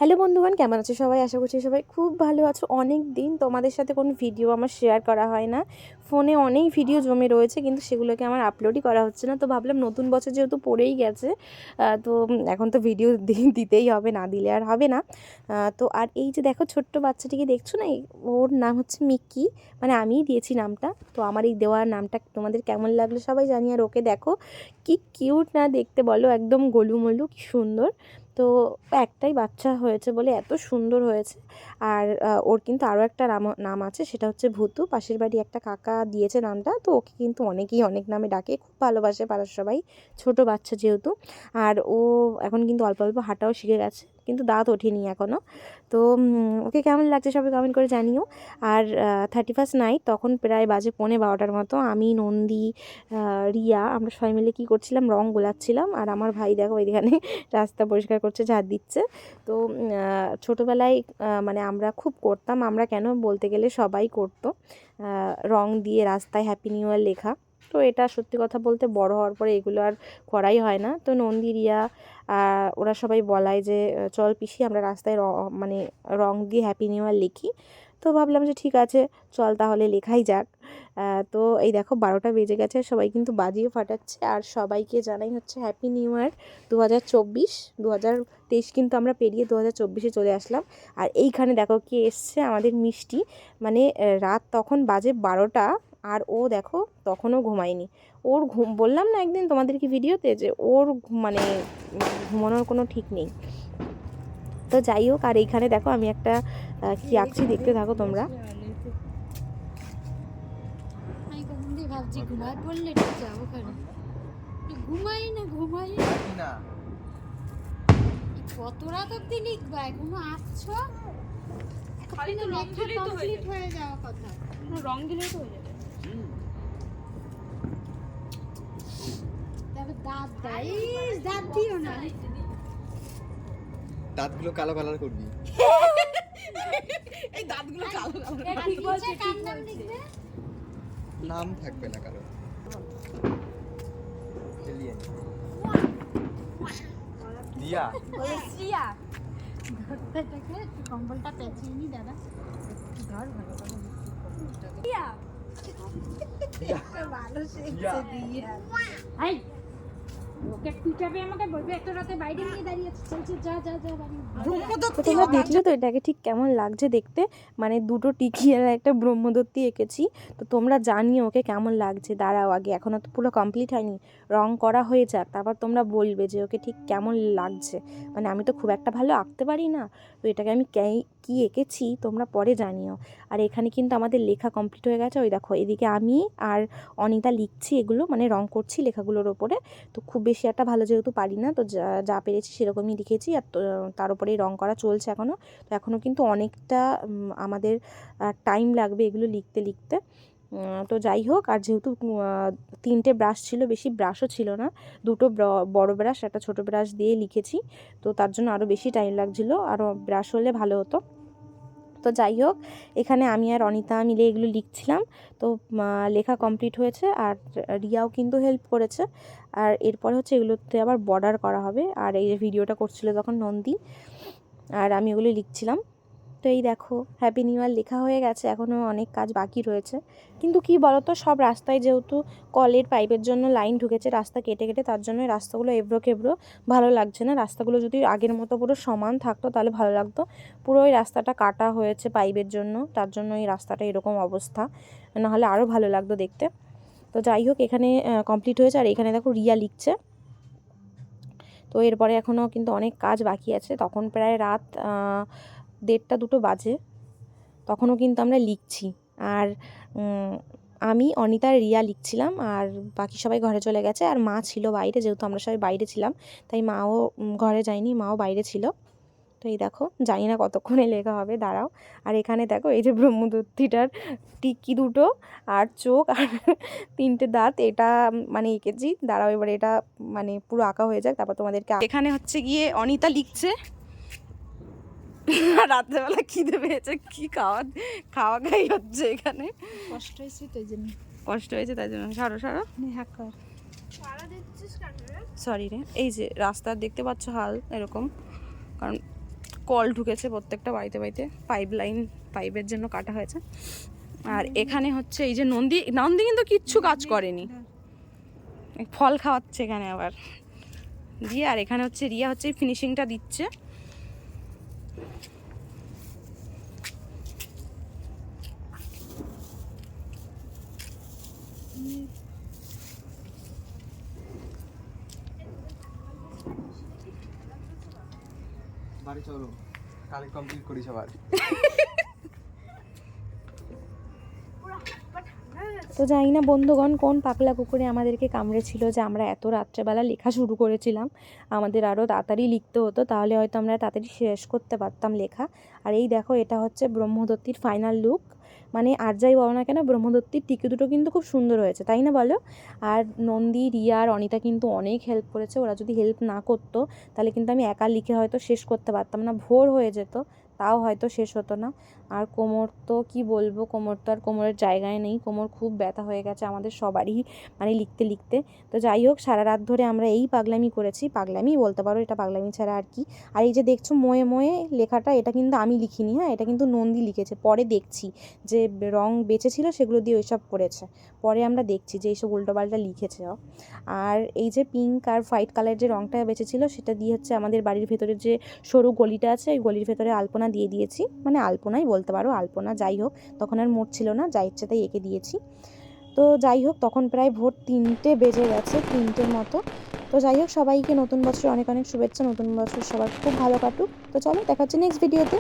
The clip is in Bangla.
হ্যালো বন্ধুগণ, কেমন আছো সবাই? আশা করছি সবাই খুব ভালো আছো। অনেক দিন তোমাদের সাথে কোনো ভিডিও আমার শেয়ার করা হয় না। ফোনে অনেক ভিডিও জমে রয়েছে, কিন্তু সেগুলোকে আমার আপলোডই করা হচ্ছে না। তো ভাবলাম নতুন বছর যেহেতু পড়েই গেছে, তো এখন তো ভিডিও দিতেই হবে, না দিলে আর হবে না। তো আর এই যে দেখো ছোট্ট বাচ্চাটিকে দেখছো না, ওর নাম হচ্ছে মিক্কি, মানে আমিই দিয়েছি নামটা। তো আমার এই দেওয়ার নামটা তোমাদের কেমন লাগলো সবাই জানি। আর ওকে দেখো কি কিউট না দেখতে বলো, একদম গোলুমোলু, কি সুন্দর। তো একটাই বাচ্চা হয়েছে বলে এত সুন্দর হয়েছে। আর ওর কিন্তু আরও একটা নাম আছে, সেটা হচ্ছে ভূতু। পাশের বাড়ি একটা কাকা দিয়েছে নামটা। তো ওকে কিন্তু অনেকেই অনেক নামে ডাকে, খুব ভালোবাসে পাড়ার সবাই, ছোট বাচ্চা যেহেতু। আর ও এখন কিন্তু অল্প অল্প হাঁটাও শিখে গেছে, কিন্তু দাঁত ওঠেনি এখনও। তো ওকে কেমন লাগছে সবাই কমেন্ট করে জানিও। আর 31st নাইট, তখন প্রায় বাজে 11:15 মতো, আমি, নন্দী, রিয়া, আমরা সবাই মিলে কী করছিলাম, রং গোলাচ্ছিলাম। আর আমার ভাই দেখো ওইখানে রাস্তা পরিষ্কার করছে, ঝাড় দিচ্ছে। তো ছোটোবেলায় মানে আমরা খুব করতাম, আমরা কেন বলতে গেলে সবাই করতো, রং দিয়ে রাস্তায় হ্যাপি নিউ ইয়ার লেখা। তো এটা সত্যি কথা বলতে বড় হওয়ার পরে এগুলো আর করাই হয় না। তো নন্দী, রিয়া, ওরা সবাই বলায় যে চল পিসি আমরা রাস্তায় মানে রং দিয়ে হ্যাপি নিউ ইয়ার লিখি। তো ভাবলাম যে ঠিক আছে, চল তাহলে লেখাই যাক। তো এই দেখো 12টা বেজে গেছে, সবাই কিন্তু বাজিও ফাটাচ্ছে। আর সবাইকে জানাই হচ্ছে হ্যাপি নিউ ইয়ার 2024। 2023 কিন্তু আমরা পেরিয়ে 2024-এ চলে আসলাম। আর এইখানে দেখো কি এসছে, আমাদের মিষ্টি। মানে রাত তখন বাজে 12টা, আর ও দেখো তখনও ঘুমায়নি। ওর বললাম না একদিন তোমাদেরকে ভিডিওতে, যে ওর মানে ঘুমানোর কোনো ঠিক নেই। তো যাই হোক, আর এইখানে দেখো আমি একটা কি আঁকছি, দেখতে থাকো তোমরা। ভাবছি ঘুমায় পড়লে যাবো কেন, ঘুমাই না কত রাত অব্দি লিখবা, এখনো আসছো, খালি তো রং দিলেই তো হয়ে যাওয়ার কথা, রং দিলেই তো হয়ে যাবে। তবে দাঁত দেয়, দাঁত দিও না, দাঁতগুলো কালো কালার করবি। এই দাঁতগুলো কালো কালো কার নাম লিখবে? নাম থাকবে না কারো। এলিয়েন দিয়া ওই শ্রিয়া ধরতেটাকে একটু কম্বলটা পেঁচিয়ে নি দাদা, ধর ভালো করে দিয়া ভালো শেখছে দিয়া। হাই ওকে পিটাবে, আমাকে বলবে এত রাতে বাইরে নিয়ে দাঁড়িয়ে আছে, চলছে যা যা যা বাড়ি। তোমরা দেখলে তো এটাকে ঠিক কেমন লাগছে দেখতে, মানে দুটো টিকি আর একটা ব্রহ্মদত্তি এঁকেছি। তো তোমরা জানিও ওকে কেমন লাগছে। দাঁড়াও আগে, এখনও তো পুরো কমপ্লিট হয়নি, রং করা হয়ে যাক, তারপর তোমরা বলবে যে ওকে ঠিক কেমন লাগছে। মানে আমি তো খুব একটা ভালো আঁকতে পারি না, তো এটাকে আমি কী এঁকেছি তোমরা পরে জানিও। আর এখানে কিন্তু আমাদের লেখা কমপ্লিট হয়ে গেছে। ওই দেখো এদিকে আমি আর অনিতা লিখছি এগুলো, মানে রং করছি লেখাগুলোর ওপরে। তো খুব বেশি একটা ভালো যেহেতু পারি না, তো যা পেরেছি সেরকমই লিখেছি। আর তার উপরেই রং করা চলছে এখনও। তো এখনও কিন্তু অনেকটা আমাদের টাইম লাগবে এগুলো লিখতে লিখতে। তো যাই হোক, আর যেহেতু 3টে ব্রাশ ছিল, বেশি ব্রাশও ছিল না, 2টো বড় ব্রাশ একটা ছোটো ব্রাশ দিয়ে লিখেছি। তো তার জন্য আরও বেশি টাইম লাগছিলো, আরও ব্রাশ হলে ভালো হতো। তো যাই হোক, এখানে আমি আর অনিতা মিলে এগুলো লিখছিলাম। তো লেখা কমপ্লিট হয়েছে, আর রিয়াও কিন্তু হেল্প করেছে। আর এরপরে হচ্ছে এগুলোতে আবার বর্ডার করা হবে। আর এই যে ভিডিওটা করছিল তখন নন্দী, আর আমি ওগুলো লিখছিলাম। তো এই দেখো হ্যাপি নিউ ইয়ার লেখা হয়ে গেছে, এখনও অনেক কাজ বাকি রয়েছে। কিন্তু কি বলতো, সব রাস্তায় যেহেতু কলের পাইপের জন্য লাইন ঢুকেছে, রাস্তা কেটে কেটে, তার জন্য রাস্তাগুলো এবড়ো খেবড়ো, ভালো লাগছে না। রাস্তাগুলো যদি আগের মতো পুরো সমান থাকতো তাহলে ভালো লাগতো। পুরো ওই রাস্তাটা কাটা হয়েছে পাইপের জন্য, তার জন্য এই রাস্তাটা এরকম অবস্থা, নাহলে আরও ভালো লাগতো দেখতে। তো যাই হোক, এখানে কমপ্লিট হয়েছে। আর এখানে দেখো রিয়া লিখছে। তো এরপরে এখনও কিন্তু অনেক কাজ বাকি আছে। তখন প্রায় রাত 1:30-2টো বাজে, তখনও কিন্তু আমরা লিখছি। আর আমি, অনিতা, রিয়া লিখছিলাম, আর বাকি সবাই ঘরে চলে গেছে। আর মা ছিল বাইরে, যেহেতু আমরা সবাই বাইরে ছিলাম, তাই মাও ঘরে যায়নি, মাও বাইরে ছিল। তো এই দেখো, জানি না কতক্ষণে লেখা হবে, দাঁড়াও। আর এখানে দেখো এই যে ব্রহ্মদত্তিটার টিকি 2টো আর চোখ আর 3টে দাঁত, এটা মানে এঁকেছি। দাঁড়াও এবার এটা মানে পুরো আঁকা হয়ে যাক, তারপর তোমাদেরকে। এখানে হচ্ছে গিয়ে অনিতা লিখছে। রাত্রেবেলা খিদে পেয়েছে, কি খাওয়া খাই হচ্ছে এখানে। কষ্ট হয়েছে তো, এই জন্য কষ্ট হয়েছে তাই জন্য। সরো হ্যাকার সরি রে। এই যে রাস্তা দেখতে পাচ্ছ হাল এরকম, কারণ কল ঢুকেছে প্রত্যেকটা বাড়িতে বাড়িতে, পাইপের জন্য কাটা হয়েছে। আর এখানে হচ্ছে এই যে নন্দী কিন্তু কিচ্ছু কাজ করেনি, ফল খাওয়াচ্ছে এখানে আবার দিয়ে। আর এখানে হচ্ছে রিয়া হচ্ছে ফিনিশিংটা দিচ্ছে। বাড়ি চলো, কাল কমপ্লিট করি সবার। তো জানি না বন্ধুগণ কোন পাগলা কুকুরে আমাদেরকে কামড়েছিল যে আমরা এত রাত্রেবেলা লেখা শুরু করেছিলাম। আমাদের আরও তাড়াতাড়ি লিখতে হতো, তাহলে হয়তো আমরা তাড়াতাড়ি শেষ করতে পারতাম লেখা। আর এই দেখো, এটা হচ্ছে ব্রহ্মদত্তির ফাইনাল লুক। মানে আর যাই বলো না কেন, ব্রহ্মদত্তির টিকি দুটো কিন্তু খুব সুন্দর হয়েছে, তাই না বলো? আর নন্দী, রিয়া আর অনিতা কিন্তু অনেক হেল্প করেছে। ওরা যদি হেল্প না করতো তাহলে কিন্তু আমি একা লিখে হয়তো শেষ করতে পারতাম না, ভোর হয়ে যেত, তাও হয়তো শেষ হতো না। আর কোমর তো কি বলবো, কোমর তো আর কোমরের জায়গায় নেই, কোমর খুব ব্যথা হয়ে গেছে আমাদের সবারই, মানে লিখতে লিখতে। তো যাই হোক, সারা রাত ধরে আমরা এই পাগলামি করেছি, পাগলামি বলতে পারো, এটা পাগলামি ছাড়া আর কি। আর এই যে দেখছো মোয়ে মোয়ে লেখাটা, এটা কিন্তু আমি লিখিনি, হ্যাঁ, এটা কিন্তু নন্দী লিখেছে। পরে দেখছি যে রং বেঁচেছিল সেগুলো দিয়ে ওইসব করেছে, পরে আমরা দেখছি যে এইসব উল্টোপাল্টা লিখেছে ও। আর এই যে পিঙ্ক আর হোয়াইট কালার যে রংটা বেঁচেছিল সেটা দিয়ে হচ্ছে আমাদের বাড়ির ভেতরে যে সরু গলিটা আছে, ওই গলির ভেতরে আলপনা দিয়ে দিয়েছি, মানে আলপনাই বলতে পারো, আলপনা। যাই হোক, তখন আর মোট ছিল না, যা ইচ্ছে তাই এঁকে দিয়েছি। তো যাই হোক, তখন প্রায় ভোর 3টে বেজে গেছে, 3টের মতো। তো যাই হোক, সবাইকে নতুন বছর অনেক অনেক শুভেচ্ছা, নতুন বছর সবার খুব ভালো কাটুক। তো চলো, দেখা হচ্ছে নেক্সট ভিডিওতে।